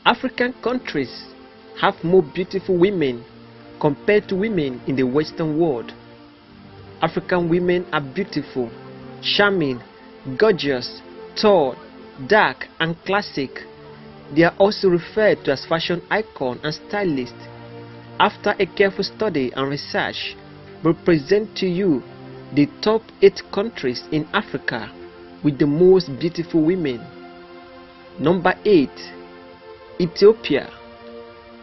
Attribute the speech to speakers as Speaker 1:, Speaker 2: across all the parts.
Speaker 1: African countries have more beautiful women compared to women in the Western world. African women are beautiful, charming, gorgeous, tall, dark, and classic. They are also referred to as fashion icon and stylist. After a careful study and research, we present to you the top 8 countries in Africa with the most beautiful women. Number 8. Ethiopia.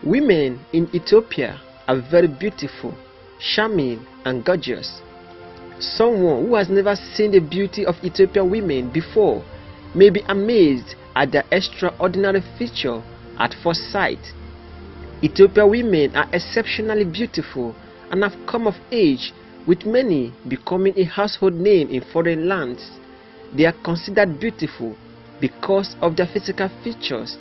Speaker 1: Women in Ethiopia are very beautiful, charming, and gorgeous. Someone who has never seen the beauty of Ethiopian women before may be amazed at their extraordinary feature at first sight. Ethiopian women are exceptionally beautiful and have come of age, with many becoming a household name in foreign lands. They are considered beautiful because of their physical features.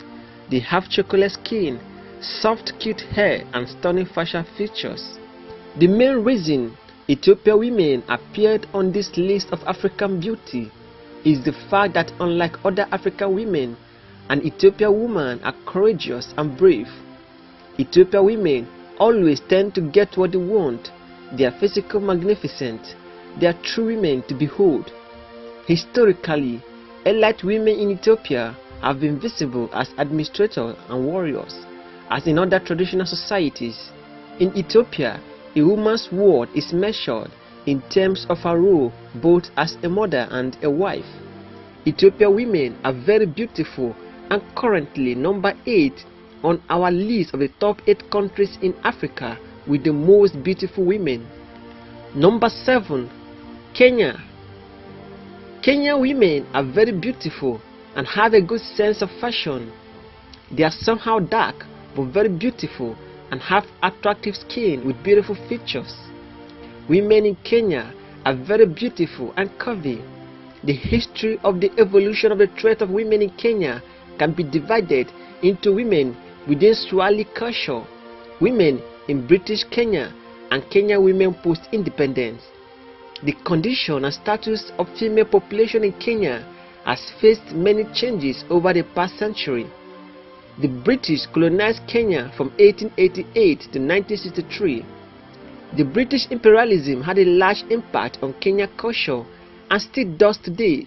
Speaker 1: They have chocolate skin, soft cute hair, and stunning facial features. The main reason Ethiopian women appeared on this list of African beauty is the fact that unlike other African women, an Ethiopian woman are courageous and brave. Ethiopian women always tend to get what they want. They are physical magnificent. They are true women to behold. Historically, elite women in Ethiopia have been visible as administrators and warriors, as in other traditional societies. In Ethiopia, a woman's worth is measured in terms of her role both as a mother and a wife. Ethiopian women are very beautiful and currently number 8 on our list of the top 8 countries in Africa with the most beautiful women. Number 7. Kenya. Kenyan women are very beautiful and have a good sense of fashion. They are somehow dark but very beautiful and have attractive skin with beautiful features. Women in Kenya are very beautiful and curvy. The history of the evolution of the trait of women in Kenya can be divided into women within Swahili culture, women in British Kenya, and Kenyan women post-independence. The condition and status of female population in Kenya has faced many changes over the past century. The British colonized Kenya from 1888 to 1963. The British imperialism had a large impact on Kenyan culture and still does today.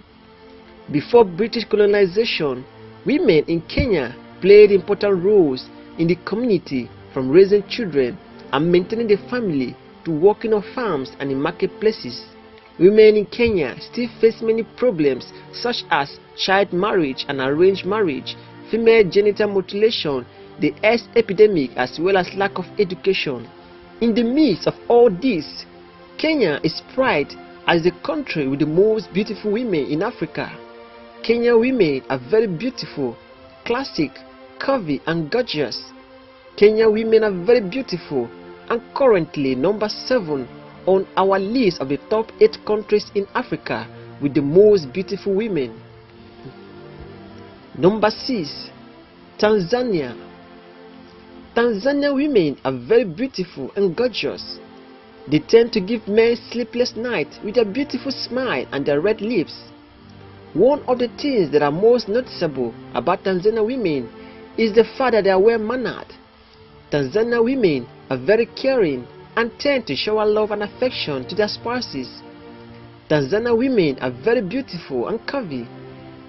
Speaker 1: Before British colonization, women in Kenya played important roles in the community, from raising children and maintaining the family to working on farms and in marketplaces. Women in Kenya still face many problems such as child marriage and arranged marriage, female genital mutilation, the AIDS epidemic, as well as lack of education. In the midst of all this, Kenya is prized as the country with the most beautiful women in Africa. Kenyan women are very beautiful, classic, curvy, and gorgeous. Kenyan women are very beautiful and currently number 7 on our list of the top 8 countries in Africa with the most beautiful women. Number 6. Tanzania. Tanzanian women are very beautiful and gorgeous. They tend to give men sleepless nights with their beautiful smile and their red lips. One of the things that are most noticeable about Tanzanian women is the fact that they are well-mannered. Tanzanian women are very caring and tend to shower love and affection to their spouses. Tanzanian women are very beautiful and curvy.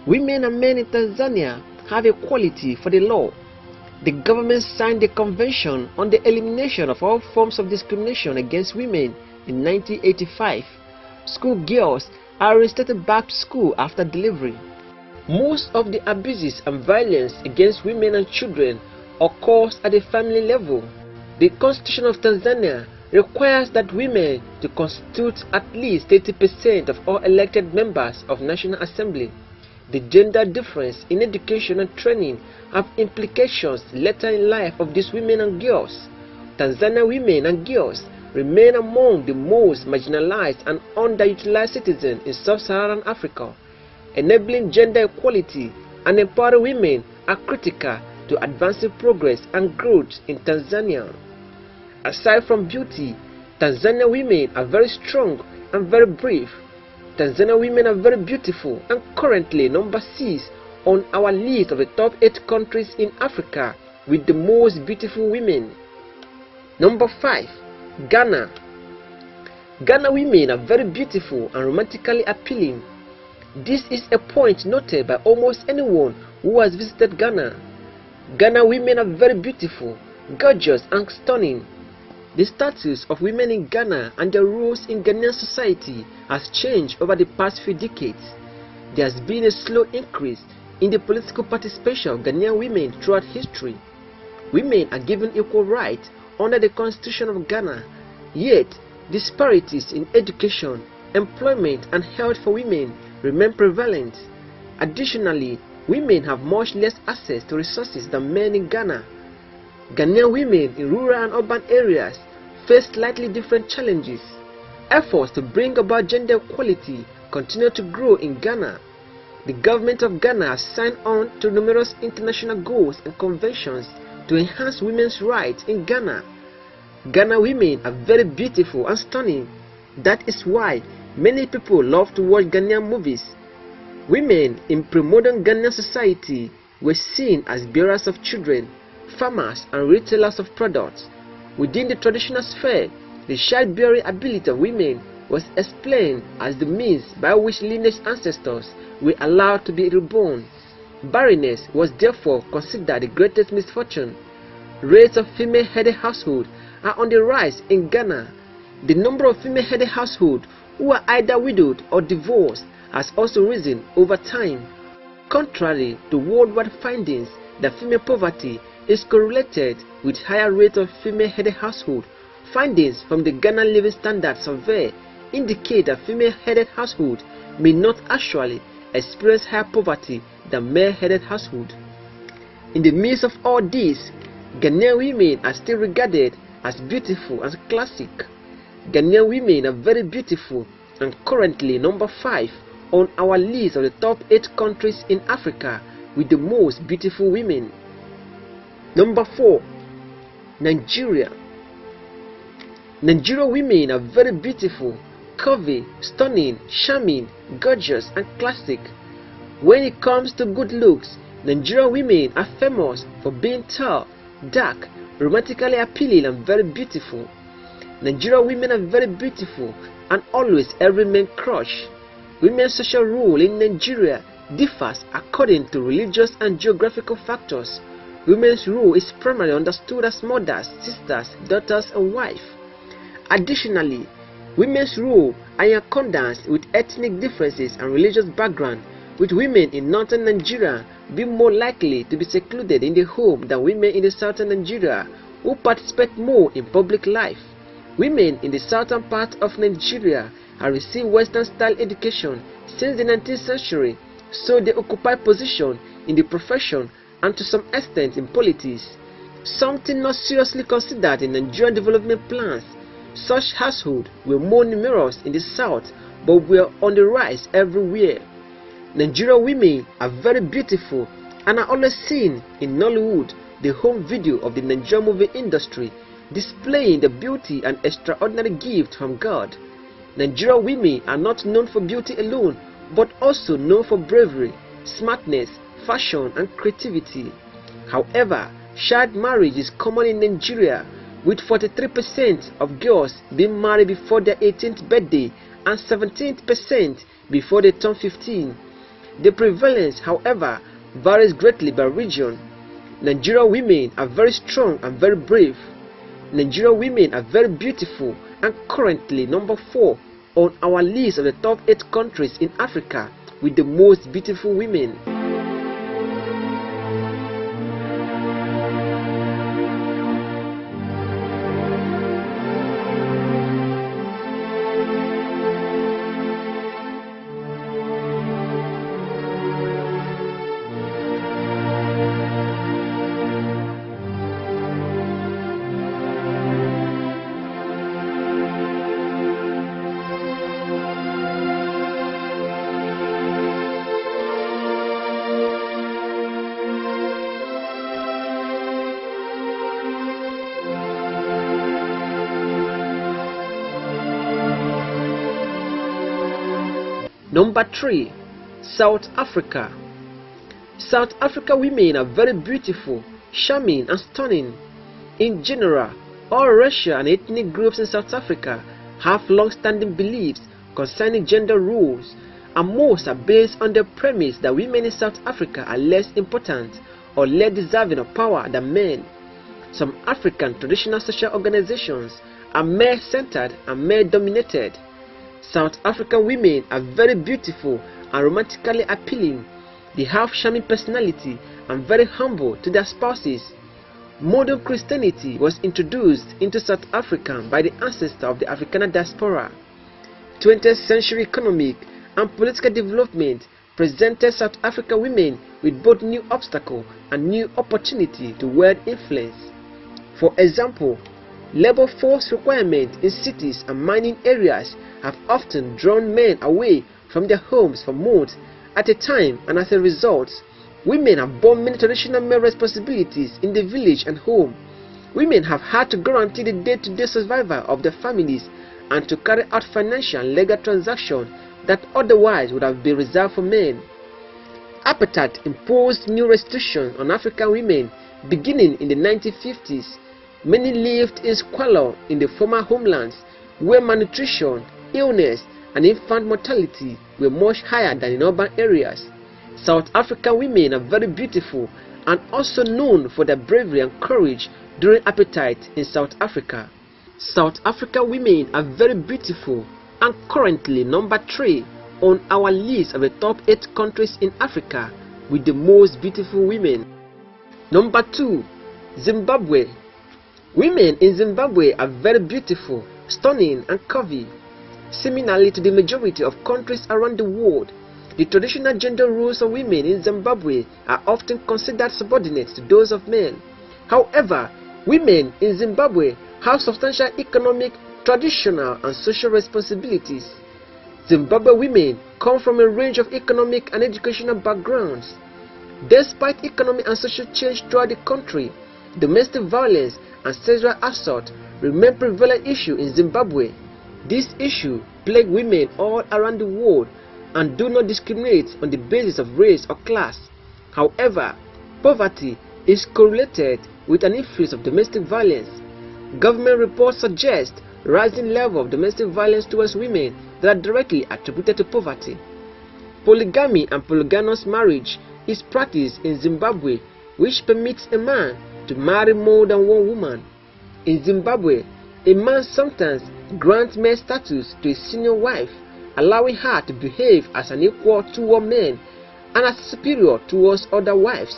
Speaker 1: Women and men in Tanzania have equality for the law. The government signed the Convention on the Elimination of All Forms of Discrimination Against Women in 1985. Schoolgirls are reinstated back to school after delivery. Most of the abuses and violence against women and children occurs at the family level. The Constitution of Tanzania requires that women to constitute at least 30% of all elected members of National Assembly. The gender difference in education and training have implications later in life of these women and girls. Tanzanian women and girls remain among the most marginalized and underutilized citizens in sub-Saharan Africa. Enabling gender equality and empowering women are critical to advancing progress and growth in Tanzania. Aside from beauty, Tanzanian women are very strong and very brave. Tanzanian women are very beautiful and currently number 6 on our list of the top 8 countries in Africa with the most beautiful women. Number 5. Ghana. Ghana women are very beautiful and romantically appealing. This is a point noted by almost anyone who has visited Ghana. Ghana women are very beautiful, gorgeous and stunning. The status of women in Ghana and their roles in Ghanaian society has changed over the past few decades. There has been a slow increase in the political participation of Ghanaian women throughout history. Women are given equal rights under the Constitution of Ghana, yet disparities in education, employment and health for women remain prevalent. Additionally, women have much less access to resources than men in Ghana. Ghanaian women in rural and urban areas face slightly different challenges. Efforts to bring about gender equality continue to grow in Ghana. The government of Ghana has signed on to numerous international goals and conventions to enhance women's rights in Ghana. Ghana women are very beautiful and stunning. That is why many people love to watch Ghanaian movies. Women in pre-modern Ghanaian society were seen as bearers of children, farmers and retailers of products. Within the traditional sphere, the childbearing ability of women was explained as the means by which lineage ancestors were allowed to be reborn. Barrenness was therefore considered the greatest misfortune. Rates of female-headed households are on the rise in Ghana. The number of female-headed households who are either widowed or divorced has also risen over time. Contrary to worldwide findings that female poverty is correlated with higher rate of female-headed households, findings from the Ghana Living Standards Survey indicate that female-headed households may not actually experience higher poverty than male-headed households. In the midst of all this, Ghanaian women are still regarded as beautiful and classic. Ghanaian women are very beautiful and currently number 5 on our list of the top 8 countries in Africa with the most beautiful women. Number 4. Nigeria. Nigerian women are very beautiful, curvy, stunning, charming, gorgeous and classic. When it comes to good looks, Nigerian women are famous for being tall, dark, romantically appealing and very beautiful. Nigerian women are very beautiful and always every man's crush. Women's social role in Nigeria differs according to religious and geographical factors. Women's role is primarily understood as mothers, sisters, daughters and wives. Additionally, women's role are in accordance with ethnic differences and religious background, with women in northern Nigeria being more likely to be secluded in the home than women in the southern Nigeria, who participate more in public life. Women in the southern part of Nigeria have received Western-style education since the 19th century, so they occupy position in the profession and to some extent in politics, something not seriously considered in Nigerian development plans. Such households were more numerous in the south but were on the rise everywhere. Nigerian women are very beautiful and are always seen in Nollywood, the home video of the Nigerian movie industry, displaying the beauty and extraordinary gift from God. Nigerian women are not known for beauty alone, but also known for bravery, smartness, fashion and creativity. However, child marriage is common in Nigeria, with 43% of girls being married before their 18th birthday and 17% before they turn 15. The prevalence, however, varies greatly by region. Nigerian women are very strong and very brave. Nigerian women are very beautiful and currently number 4 on our list of the top 8 countries in Africa with the most beautiful women. Number 3. South Africa. South Africa women are very beautiful, charming and stunning. In general, all racial and ethnic groups in South Africa have long-standing beliefs concerning gender roles, and most are based on the premise that women in South Africa are less important or less deserving of power than men. Some African traditional social organizations are male-centered and male-dominated. South African women are very beautiful and romantically appealing. They have charming personality and very humble to their spouses. Modern Christianity was introduced into South Africa by the ancestor of the Afrikaner diaspora. 20th century economic and political development presented South African women with both new obstacles and new opportunity to wield influence. For example, labor force requirements in cities and mining areas have often drawn men away from their homes for months at a time, and as a result, women have borne many traditional male responsibilities in the village and home. Women have had to guarantee the day-to-day survival of their families and to carry out financial and legal transactions that otherwise would have been reserved for men. Apartheid imposed new restrictions on African women beginning in the 1950s. Many lived in squalor in the former homelands, where malnutrition, illness, and infant mortality were much higher than in urban areas. South African women are very beautiful and also known for their bravery and courage during apartheid in South Africa. South African women are very beautiful and currently number 3 on our list of the top 8 countries in Africa with the most beautiful women. Number 2. Zimbabwe. Women in Zimbabwe are very beautiful, stunning and curvy. Similarly to the majority of countries around the world, the traditional gender roles of women in Zimbabwe are often considered subordinate to those of men. However, women in Zimbabwe have substantial economic, traditional and social responsibilities. Zimbabwe women come from a range of economic and educational backgrounds. Despite economic and social change throughout the country, domestic violence and sexual assault remain prevalent issue in Zimbabwe. This issue plague women all around the world and do not discriminate on the basis of race or class. However, poverty is correlated with an increase of domestic violence. Government reports suggest rising level of domestic violence towards women that are directly attributed to poverty. Polygamy and polygamous marriage is practiced in Zimbabwe, which permits a man to marry more than one woman. In Zimbabwe, a man sometimes grants male status to a senior wife, allowing her to behave as an equal toward men and as superior towards other wives.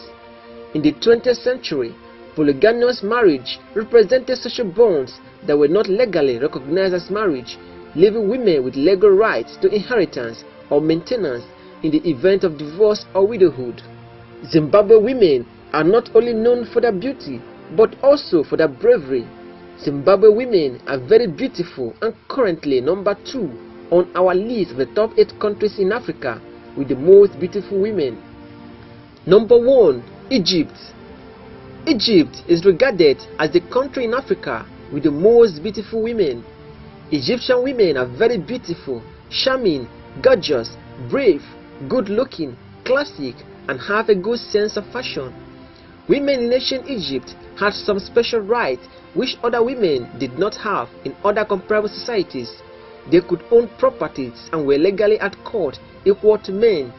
Speaker 1: In the 20th century, polygamous marriage represented social bonds that were not legally recognized as marriage, leaving women with legal rights to inheritance or maintenance in the event of divorce or widowhood. Zimbabwe women are not only known for their beauty, but also for their bravery. Zimbabwe women are very beautiful and currently number 2 on our list of the top 8 countries in Africa with the most beautiful women. Number 1. Egypt. Egypt is regarded as the country in Africa with the most beautiful women. Egyptian women are very beautiful, charming, gorgeous, brave, good-looking, classic, and have a good sense of fashion. Women in ancient Egypt had some special rights which other women did not have in other comparable societies. They could own properties and were legally at court equal to men.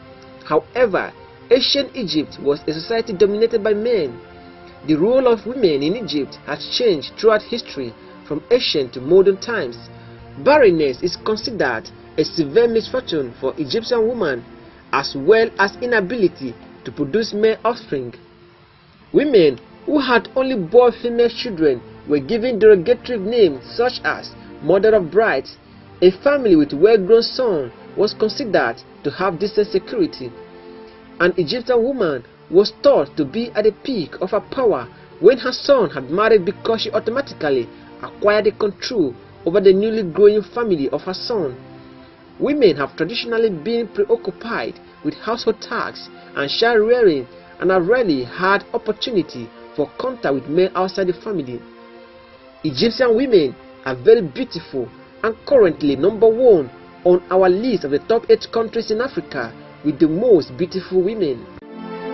Speaker 1: However, ancient Egypt was a society dominated by men. The role of women in Egypt has changed throughout history from ancient to modern times. Barrenness is considered a severe misfortune for Egyptian women, as well as inability to produce male offspring. Women who had only born female children were given derogatory names such as mother of brides. A family with well-grown son was considered to have decent security. An Egyptian woman was thought to be at the peak of her power when her son had married, because she automatically acquired the control over the newly growing family of her son. Women have traditionally been preoccupied with household tasks and child rearing and have rarely had opportunity for contact with men outside the family. Egyptian women are very beautiful and currently number 1 on our list of the top 8 countries in Africa with the most beautiful women.